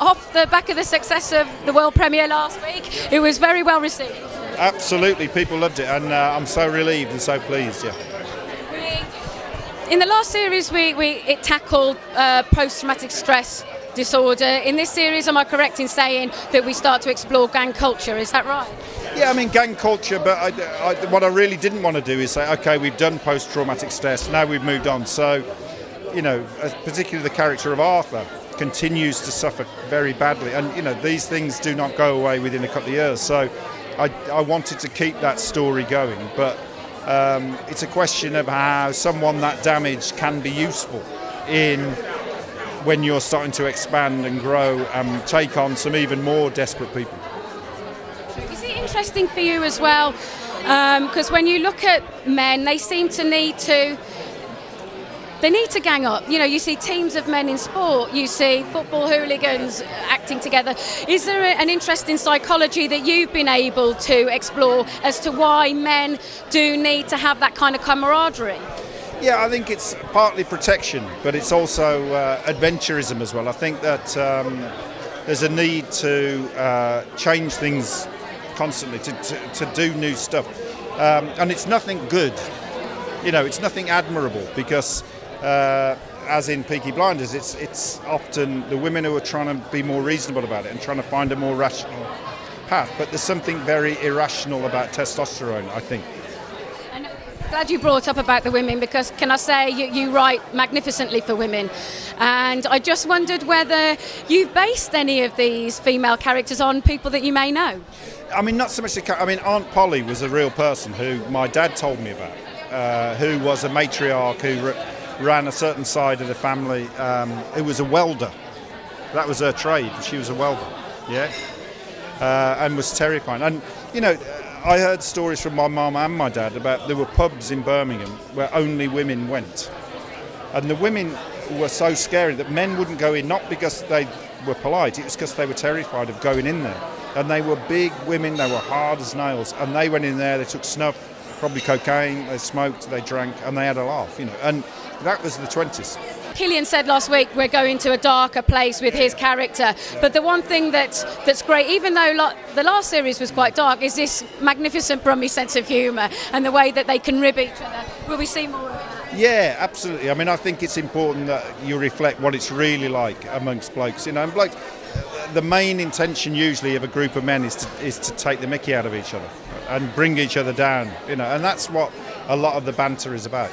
off the back of the success of the world premiere last week, it was very well received. Absolutely, people loved it, and I'm so relieved and so pleased. Yeah. In the last series, it tackled post-traumatic stress disorder. In this series, am I correct in saying that we start to explore gang culture? Is that right? Yeah, I mean gang culture, but what I really didn't want to do is say, okay, we've done post-traumatic stress, now we've moved on. So, you know, particularly the character of Arthur continues to suffer very badly, and you know these things do not go away within a couple of years. So, I wanted to keep that story going, but it's a question of how someone that damaged can be useful when you're starting to expand and grow and take on some even more desperate people. Is it interesting for you as well? Because when you look at men, they seem to need to gang up. You know, you see teams of men in sport, you see football hooligans acting together. Is there an interesting psychology that you've been able to explore as to why men do need to have that kind of camaraderie? Yeah, I think it's partly protection, but it's also adventurism as well. I think that there's a need to change things constantly, to do new stuff. And it's nothing good, you know, it's nothing admirable, because as in Peaky Blinders, it's often the women who are trying to be more reasonable about it and trying to find a more rational path. But there's something very irrational about testosterone, I think. Glad you brought up about the women, because can I say you write magnificently for women, and I just wondered whether you've based any of these female characters on people that you may know. I mean, not so much I mean, Aunt Polly was a real person who my dad told me about, who was a matriarch who ran a certain side of the family, who was a welder. That was her trade. She was a welder, yeah, and was terrifying. And you know, I heard stories from my mum and my dad about there were pubs in Birmingham where only women went, and the women were so scary that men wouldn't go in, not because they were polite, it was because they were terrified of going in there. And they were big women, they were hard as nails, and they went in there, they took snuff, probably cocaine, they smoked, they drank, and they had a laugh, you know, and that was the 20s. Killian said last week we're going to a darker place with his character, but the one thing that's great, even though the last series was quite dark, is this magnificent Brummie sense of humour and the way that they can rib each other. Will we see more of that? Yeah, absolutely. I mean, I think it's important that you reflect what it's really like amongst blokes. You know, and blokes, the main intention usually of a group of men is to take the mickey out of each other and bring each other down. You know, and that's what a lot of the banter is about.